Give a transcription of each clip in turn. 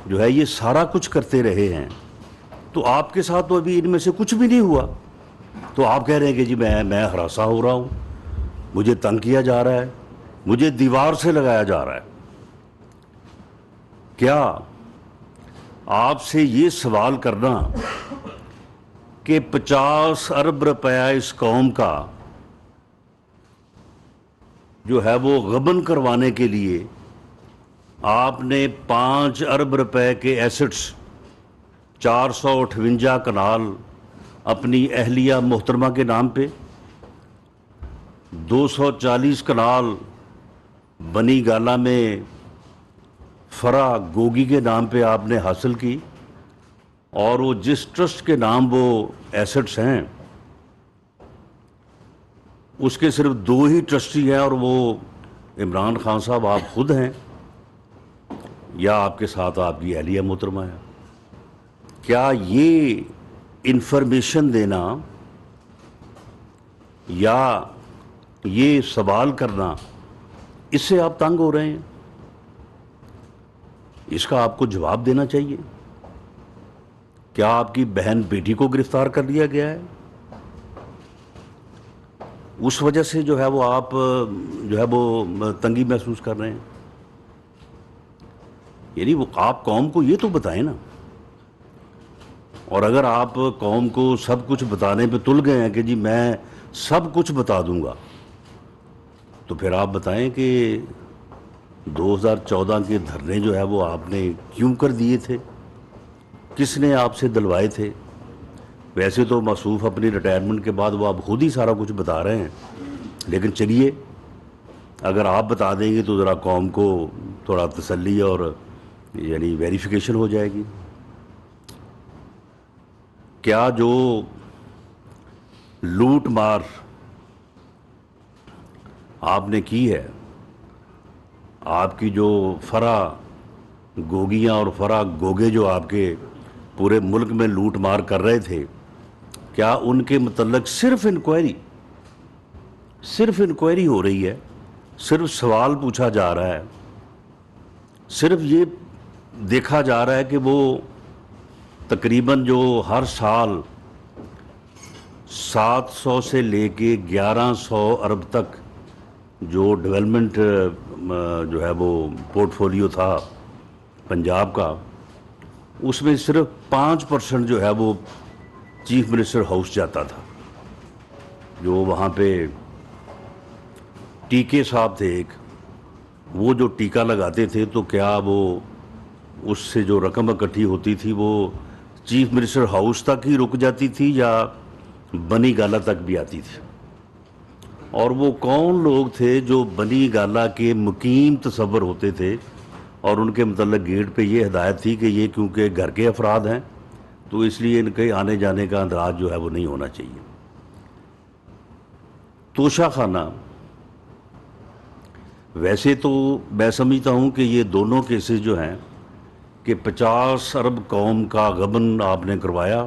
جو ہے یہ سارا کچھ کرتے رہے ہیں، تو آپ کے ساتھ تو ابھی ان میں سے کچھ بھی نہیں ہوا، تو آپ کہہ رہے ہیں کہ جی میں ہراساں ہو رہا ہوں، مجھے تنگ کیا جا رہا ہے، مجھے دیوار سے لگایا جا رہا ہے۔ کیا آپ سے یہ سوال کرنا کہ 50 ارب روپیہ اس قوم کا جو ہے وہ غبن کروانے کے لیے آپ نے 5 ارب روپے کے ایسٹس، 458 کنال اپنی اہلیہ محترمہ کے نام پہ، 240 کنال بنی گالہ میں فرا گوگی کے نام پہ آپ نے حاصل کی، اور وہ جس ٹرسٹ کے نام وہ ایسٹس ہیں اس کے صرف 2 ہی ٹرسٹی ہیں، اور وہ عمران خان صاحب آپ خود ہیں یا آپ کے ساتھ آپ کی اہلیہ محترمہ ہے۔ کیا یہ انفارمیشن دینا یا یہ سوال کرنا، اس سے آپ تنگ ہو رہے ہیں؟ اس کا آپ کو جواب دینا چاہیے۔ کیا آپ کی بہن بیٹی کو گرفتار کر لیا گیا ہے؟ اس وجہ سے جو ہے وہ آپ جو ہے وہ تنگی محسوس کر رہے ہیں؟ یعنی وہ آپ قوم کو یہ تو بتائیں نا۔ اور اگر آپ قوم کو سب کچھ بتانے پہ تل گئے ہیں کہ جی میں سب کچھ بتا دوں گا، تو پھر آپ بتائیں کہ 2014 کے دھرنے جو ہے وہ آپ نے کیوں کر دیے تھے، کس نے آپ سے دلوائے تھے؟ ویسے تو موصوف اپنی ریٹائرمنٹ کے بعد وہ آپ خود ہی سارا کچھ بتا رہے ہیں، لیکن چلیے اگر آپ بتا دیں گے تو ذرا قوم کو تھوڑا تسلی اور یعنی ویریفیکیشن ہو جائے گی۔ کیا جو لوٹ مار آپ نے کی ہے، آپ کی جو فرا گوگیاں اور فرا گوگے جو آپ کے پورے ملک میں لوٹ مار کر رہے تھے، کیا ان کے متعلق صرف انکوائری ہو رہی ہے، صرف سوال پوچھا جا رہا ہے، صرف یہ دیکھا جا رہا ہے کہ وہ تقریباً جو ہر سال 700 سے لے کے 1100 ارب تک جو ڈیولپمنٹ جو ہے وہ پورٹ فولیو تھا پنجاب کا، اس میں صرف 5% جو ہے وہ چیف منسٹر ہاؤس جاتا تھا؟ جو وہاں پہ ٹیکے صاحب تھے ایک، وہ جو ٹیکہ لگاتے تھے تو کیا وہ اس سے جو رقم اکٹھی ہوتی تھی وہ چیف منسٹر ہاؤس تک ہی رک جاتی تھی یا بنی گالہ تک بھی آتی تھی؟ اور وہ کون لوگ تھے جو بنی گالہ کے مقیم تصور ہوتے تھے اور ان کے متعلق گیٹ پہ یہ ہدایت تھی کہ یہ کیونکہ گھر کے افراد ہیں تو اس لیے ان کے آنے جانے کا اندراج جو ہے وہ نہیں ہونا چاہیے؟ توشہ خانہ ویسے تو میں سمجھتا ہوں کہ یہ دونوں کیسز جو ہیں کہ 50 ارب قوم کا غبن آپ نے کروایا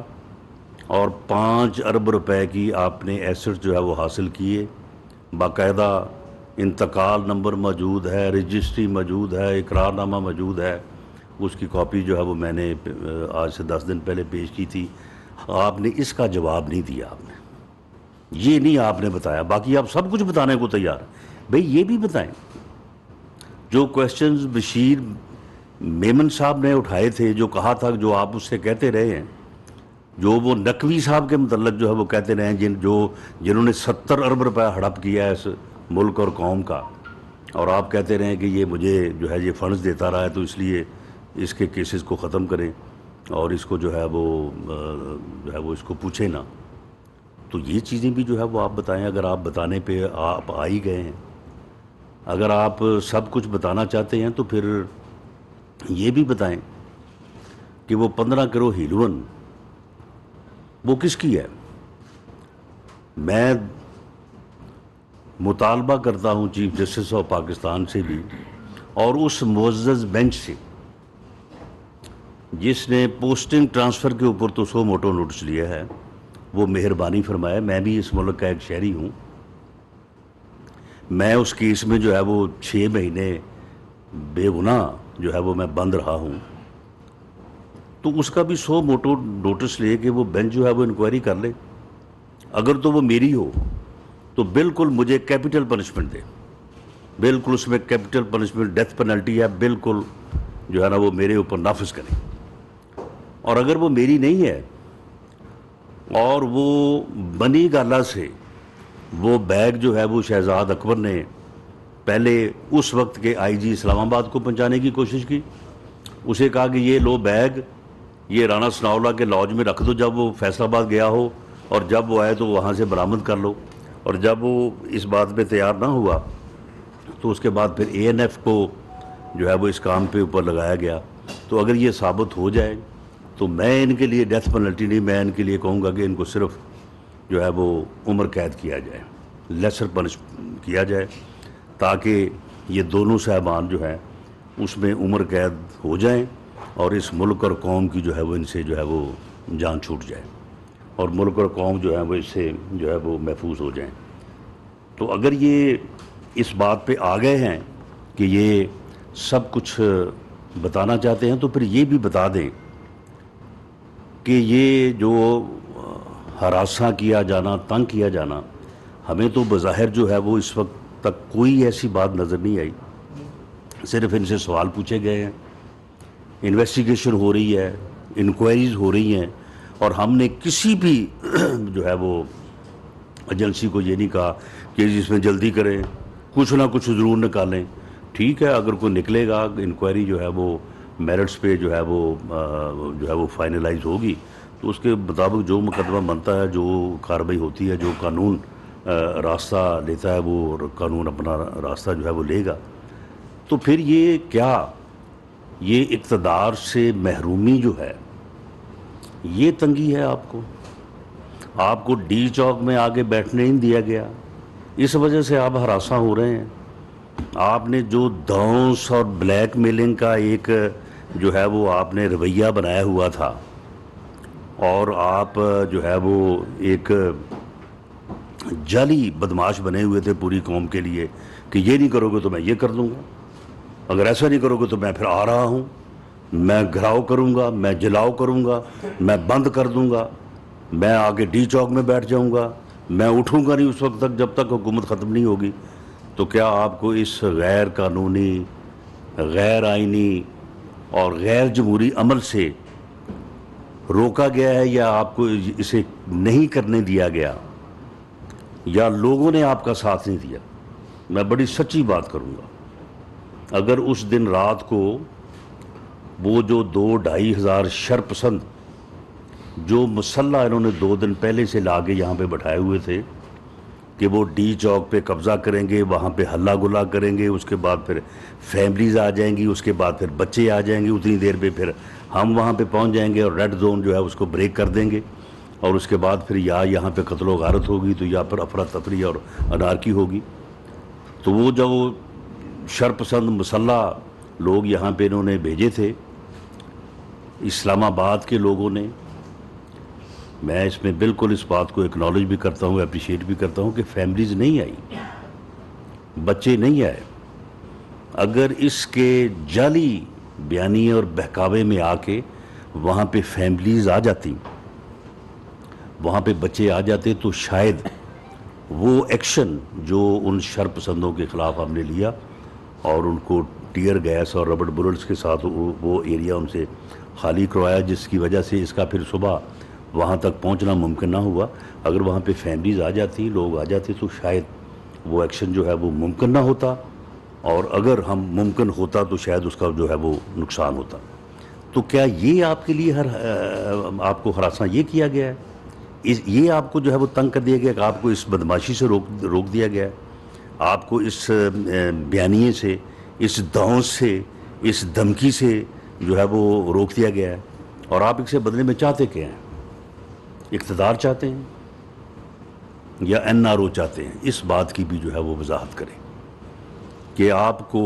اور 5 ارب روپے کی آپ نے ایسٹ جو ہے وہ حاصل کیے، باقاعدہ انتقال نمبر موجود ہے، رجسٹری موجود ہے، اقرار نامہ موجود ہے، اس کی کاپی جو ہے وہ میں نے آج سے 10 دن پہلے پیش کی تھی۔ آپ نے اس کا جواب نہیں دیا، آپ نے یہ نہیں آپ نے بتایا، باقی آپ سب کچھ بتانے کو تیار ہیں۔ بھئی یہ بھی بتائیں، جو کویسچنز بشیر میمن صاحب نے اٹھائے تھے، جو کہا تھا، جو آپ اس سے کہتے رہے ہیں، جو وہ نقوی صاحب کے متعلق جو ہے وہ کہتے رہے ہیں، جنہوں نے 70 ارب روپے ہڑپ کیا ہے اس ملک اور قوم کا، اور آپ کہتے رہے ہیں کہ یہ مجھے جو ہے یہ فنڈز دیتا رہا ہے تو اس لیے اس کے کیسز کو ختم کریں اور اس کو جو ہے وہ اس کو پوچھیں نا۔ تو یہ چیزیں بھی جو ہے وہ آپ بتائیں، اگر آپ بتانے پہ آپ آ ہی گئے ہیں، اگر آپ سب کچھ بتانا چاہتے ہیں تو پھر یہ بھی بتائیں کہ وہ 15 کروڑ ہیلون وہ کس کی ہے؟ میں مطالبہ کرتا ہوں چیف جسٹس آف پاکستان سے بھی اور اس معزز بینچ سے جس نے پوسٹنگ ٹرانسفر کے اوپر تو سو موٹو نوٹس لیا ہے، وہ مہربانی فرمائے، میں بھی اس ملک کا ایک شہری ہوں، میں اس کیس میں جو ہے وہ 6 مہینے بے گناہ جو ہے وہ میں بند رہا ہوں، تو اس کا بھی 100 موٹو نوٹس لے کہ وہ بینچ جو ہے وہ انکوائری کر لے. اگر تو وہ میری ہو تو بالکل مجھے کیپٹل پنشمنٹ دے, بالکل اس میں کیپٹل پنشمنٹ ڈیتھ پینلٹی ہے, بالکل جو ہے نا وہ میرے اوپر نافذ کریں. اور اگر وہ میری نہیں ہے اور وہ بنی گالا سے وہ بیگ جو ہے وہ شہزاد اکبر نے پہلے اس وقت کے آئی جی اسلام آباد کو پہنچانے کی کوشش کی, اسے کہا کہ یہ لو بیگ یہ رانا ثناء اللہ کے لاج میں رکھ دو, جب وہ فیصل آباد گیا ہو اور جب وہ آئے تو وہاں سے برآمد کر لو. اور جب وہ اس بات پہ تیار نہ ہوا تو اس کے بعد پھر اے این ایف کو جو ہے وہ اس کام پہ اوپر لگایا گیا. تو اگر یہ ثابت ہو جائے تو میں ان کے لیے ڈیتھ پینلٹی نہیں, میں ان کے لیے کہوں گا کہ ان کو صرف جو ہے وہ عمر قید کیا جائے, لیسر پنش کیا جائے, تاکہ یہ دونوں صاحبان جو ہیں اس میں عمر قید ہو جائیں اور اس ملک اور قوم کی جو ہے وہ ان سے جو ہے وہ جان چھوٹ جائے اور ملک اور قوم جو ہے وہ اس سے جو ہے وہ محفوظ ہو جائیں. تو اگر یہ اس بات پہ آ گئے ہیں کہ یہ سب کچھ بتانا چاہتے ہیں تو پھر یہ بھی بتا دیں کہ یہ جو ہراساں کیا جانا, تنگ کیا جانا, ہمیں تو بظاہر جو ہے وہ اس وقت تک کوئی ایسی بات نظر نہیں آئی. صرف ان سے سوال پوچھے گئے ہیں, انویسٹیگیشن ہو رہی ہے, انکوائریز ہو رہی ہیں, اور ہم نے کسی بھی جو ہے وہ ایجنسی کو یہ نہیں کہا کہ اس میں جلدی کریں, کچھ نہ کچھ ضرور نکالیں. ٹھیک ہے, اگر کوئی نکلے گا انکوائری جو ہے وہ میرٹس پہ جو ہے وہ فائنلائز ہوگی تو اس کے مطابق جو مقدمہ بنتا ہے, جو کارروائی ہوتی ہے, جو قانون راستہ لیتا ہے وہ قانون اپنا راستہ جو ہے وہ لے گا. تو پھر یہ کیا یہ اقتدار سے محرومی جو ہے یہ تنگی ہے آپ کو ڈی چوک میں آگے بیٹھنے نہیں دیا گیا, اس وجہ سے آپ ہراساں ہو رہے ہیں. آپ نے جو دھونس اور بلیک میلنگ کا ایک جو ہے وہ آپ نے رویہ بنایا ہوا تھا, اور آپ جو ہے وہ ایک جعلی بدماش بنے ہوئے تھے پوری قوم کے لیے کہ یہ نہیں کرو گے تو میں یہ کر دوں گا, اگر ایسا نہیں کرو گے تو میں پھر آ رہا ہوں, میں گھراؤ کروں گا, میں جلاؤ کروں گا, میں بند کر دوں گا, میں آگے ڈی چوک میں بیٹھ جاؤں گا, میں اٹھوں گا نہیں اس وقت تک جب تک حکومت ختم نہیں ہوگی. تو کیا آپ کو اس غیر قانونی, غیر آئینی اور غیر جمہوری عمل سے روکا گیا ہے, یا آپ کو اسے نہیں کرنے دیا گیا, یا لوگوں نے آپ کا ساتھ نہیں دیا؟ میں بڑی سچی بات کروں گا, اگر اس دن رات کو وہ جو 2-2.5 ہزار شرپسند جو مسلح انہوں نے 2 دن پہلے سے لا کے یہاں پہ بٹھائے ہوئے تھے کہ وہ ڈی چوک پہ قبضہ کریں گے, وہاں پہ ہلا گلا کریں گے, اس کے بعد پھر فیملیز آ جائیں گی, اس کے بعد پھر بچے آ جائیں گے, اتنی دیر پہ پھر ہم وہاں پہ پہنچ جائیں گے اور ریڈ زون جو ہے اس کو بریک کر دیں گے, اور اس کے بعد پھر یا یہاں پہ قتل و غارت ہوگی تو یا پھر افراتفری اور انارکی ہوگی. تو وہ جو شرپسند مسلح لوگ یہاں پہ انہوں نے بھیجے تھے اسلام آباد کے لوگوں نے, میں اس میں بالکل اس بات کو اکنالج بھی کرتا ہوں, اپریشیٹ بھی کرتا ہوں کہ فیملیز نہیں آئی, بچے نہیں آئے. اگر اس کے جعلی بیانیے اور بہکاوے میں آ کے وہاں پہ فیملیز آ جاتی, وہاں پہ بچے آ جاتے, تو شاید وہ ایکشن جو ان شرپسندوں کے خلاف ہم نے لیا اور ان کو ٹیئر گیس اور ربڑ بلٹس کے ساتھ وہ ایریا ان سے خالی کروایا, جس کی وجہ سے اس کا پھر صبح وہاں تک پہنچنا ممکن نہ ہوا. اگر وہاں پہ فیملیز آ جاتی, لوگ آ جاتے, تو شاید وہ ایکشن جو ہے وہ ممکن نہ ہوتا, اور اگر ہم ممکن ہوتا تو شاید اس کا جو ہے وہ نقصان ہوتا. تو کیا یہ آپ کے لیے آپ کو ہراساں یہ کیا گیا ہے, یہ آپ کو جو ہے وہ تنگ کر دیا گیا کہ آپ کو اس بدماشی سے روک دیا گیا ہے, آپ کو اس بیانیے سے, اس دھونس سے, اس دھمکی سے جو ہے وہ روک دیا گیا ہے, اور آپ اس سے بدلے میں چاہتے کیا ہیں؟ اقتدار چاہتے ہیں یا این آر او چاہتے ہیں؟ اس بات کی بھی جو ہے وہ وضاحت کریں کہ آپ کو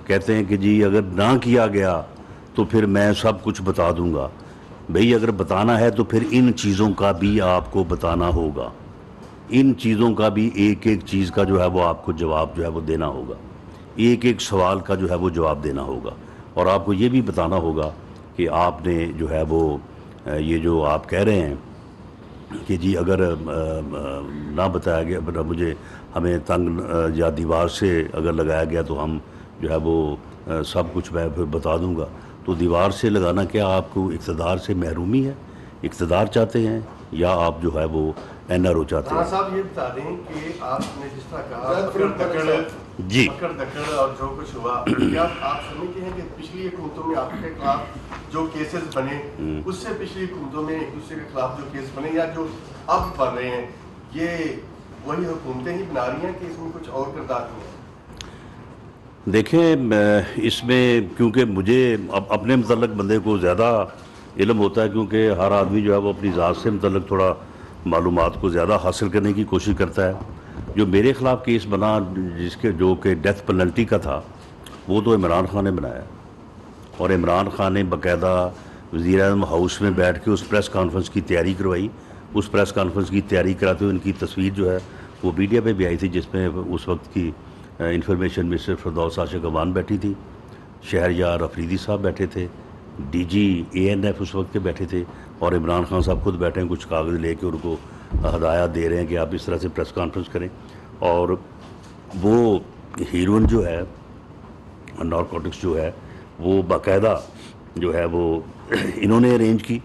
کہتے ہیں کہ جی اگر نہ کیا گیا تو پھر میں سب کچھ بتا دوں گا. بھئی اگر بتانا ہے تو پھر ان چیزوں کا بھی آپ کو بتانا ہوگا, ان چیزوں کا بھی ایک ایک چیز کا جو ہے وہ آپ کو جواب جو ہے وہ دینا ہوگا, ایک ایک سوال کا جو ہے وہ جواب دینا ہوگا, اور آپ کو یہ بھی بتانا ہوگا کہ آپ نے جو ہے وہ یہ جو آپ کہہ رہے ہیں کہ جی اگر نہ بتایا گیا مجھے ہمیں تنگ یا دیوار سے اگر لگایا گیا تو ہم جو ہے وہ سب کچھ میں پھر بتا دوں گا. تو دیوار سے لگانا کیا آپ کو اقتدار سے محرومی ہے؟ اقتدار چاہتے ہیں یا آپ جو ہے وہ این آر او چاہتے ہیں؟ صاحب یہ بتا دیں کہ آپ نے جس طرح کہا جی پکڑ دکڑ اور جو کچھ ہوا، کیا آپ سمجھتے ہیں کہ پچھلی حکومتوں میں آپ کے خلاف جو کیسز بنے اس سے پچھلی حکومتوں میں ایک دوسرے کے خلاف جو کیس بنے یا جو اب بن رہے ہیں یہ وہی حکومتیں ہی بنا رہی ہیں کہ اس میں کچھ اور کردار ہیں؟ دیکھیں اس میں کیونکہ مجھے اپنے متعلق بندے کو زیادہ علم ہوتا ہے، کیونکہ ہر آدمی جو ہے وہ اپنی ذات سے متعلق تھوڑا معلومات کو زیادہ حاصل کرنے کی کوشش کرتا ہے. جو میرے خلاف کیس بنا جس کے جو کہ ڈیتھ پینلٹی کا تھا وہ تو عمران خان نے بنایا، اور عمران خان نے باقاعدہ وزیر اعظم ہاؤس میں بیٹھ کے اس پریس کانفرنس کی تیاری کروائی. اس پریس کانفرنس کی تیاری کراتے ہوئے ان کی تصویر جو ہے وہ میڈیا پہ بھی آئی تھی، جس میں اس وقت کی انفارمیشن منسٹر فردوس عاشق امان بیٹھی تھی، شہریار افریدی صاحب بیٹھے تھے، ڈی جی اے این ایف اس وقت کے بیٹھے تھے، اور عمران خان صاحب خود بیٹھے ہیں کچھ کاغذ لے کے ان کو ہدایات دے رہے ہیں کہ آپ اس طرح سے پریس کانفرنس کریں. اور وہ ہیروئن جو ہے نارکوٹکس جو ہے وہ باقاعدہ جو ہے وہ انہوں نے ارینج کی،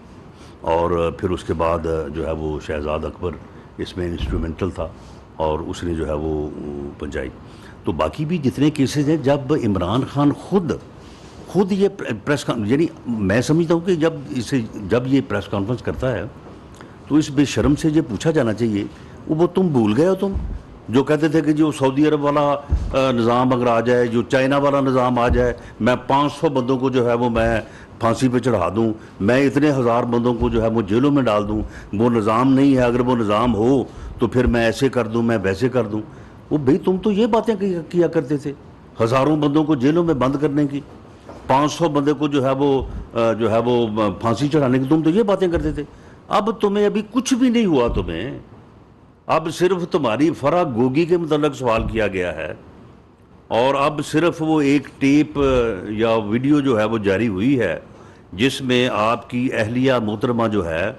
اور پھر اس کے بعد جو ہے وہ شہزاد اکبر اس میں انسٹرومنٹل تھا اور اس نے جو ہے وہ پہنچائی. تو باقی بھی جتنے کیسز ہیں جب عمران خان خود یہ پریس یعنی میں سمجھتا ہوں کہ جب یہ پریس کانفرنس کرتا ہے تو اس بے شرم سے یہ پوچھا جانا چاہیے وہ تم بھول گئے ہو، تم جو کہتے تھے کہ جو سعودی عرب والا نظام اگر آ جائے، جو چائنا والا نظام آ جائے، میں 500 بندوں کو جو ہے وہ میں پھانسی پہ چڑھا دوں، میں اتنے ہزار بندوں کو جو ہے وہ جیلوں میں ڈال دوں. وہ نظام نہیں ہے، اگر وہ نظام ہو تو پھر میں ایسے کر دوں، میں ویسے کر دوں. وہ بھئی تم تو یہ باتیں کیا کرتے تھے، ہزاروں بندوں کو جیلوں میں بند کرنے کی، 500 بندے کو جو ہے وہ پھانسی چڑھانے کی، تم تو یہ باتیں کرتے تھے. اب تمہیں ابھی کچھ بھی نہیں ہوا، تمہیں اب صرف تمہاری فرح گوگی کے متعلق سوال کیا گیا ہے، اور اب صرف وہ ایک ٹیپ یا ویڈیو جو ہے وہ جاری ہوئی ہے جس میں آپ کی اہلیہ محترمہ جو ہے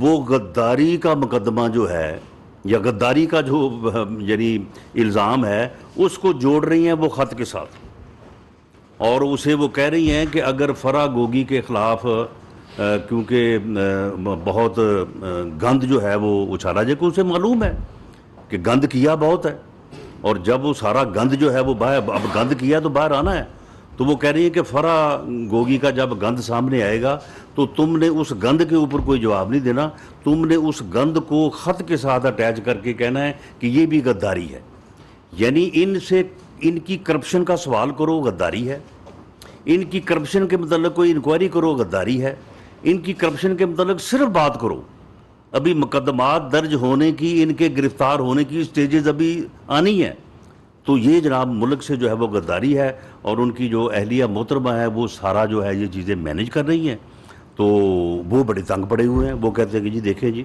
وہ غداری کا مقدمہ جو ہے یا غداری کا جو یعنی الزام ہے اس کو جوڑ رہی ہیں وہ خط کے ساتھ، اور اسے وہ کہہ رہی ہیں کہ اگر فرح گوگی کے خلاف کیونکہ بہت گند جو ہے وہ اچھالا جائے، کہ اسے معلوم ہے کہ گند کیا بہت ہے، اور جب وہ سارا گند جو ہے وہ باہر اب گند کیا تو باہر آنا ہے، تو وہ کہہ رہی ہیں کہ فرح گوگی کا جب گند سامنے آئے گا تو تم نے اس گند کے اوپر کوئی جواب نہیں دینا، تم نے اس گند کو خط کے ساتھ اٹیچ کر کے کہنا ہے کہ یہ بھی غداری ہے. یعنی ان کی کرپشن کا سوال کرو، غداری ہے. ان کی کرپشن کے متعلق کوئی انکوائری کرو، غداری ہے. ان کی کرپشن کے متعلق صرف بات کرو. ابھی مقدمات درج ہونے کی، ان کے گرفتار ہونے کی سٹیجز ابھی آنی ہے. تو یہ جناب ملک سے جو ہے وہ غداری ہے، اور ان کی جو اہلیہ محترمہ ہے وہ سارا جو ہے یہ چیزیں مینیج کر رہی ہیں. تو وہ بڑے تنگ پڑے ہوئے ہیں. وہ کہتے ہیں کہ جی دیکھیں جی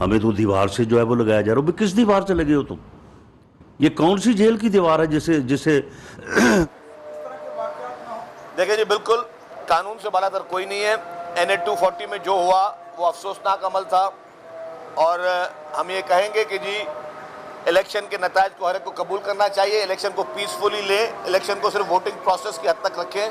ہمیں تو دیوار سے جو ہے وہ لگایا جا رہا ہے. کس دیوار سے لگے ہو تم؟ یہ کون سی جیل کی دیوار ہے جسے دیکھیں جی بالکل قانون سے بالا تر کوئی نہیں ہے. NA 240 میں جو ہوا وہ افسوسناک عمل تھا، اور ہم یہ کہیں گے کہ جی الیکشن کے نتائج کو ہر ایک کو قبول کرنا چاہیے، الیکشن کو پیسفلی لیں، الیکشن کو صرف ووٹنگ پروسیس کی حد تک رکھیں.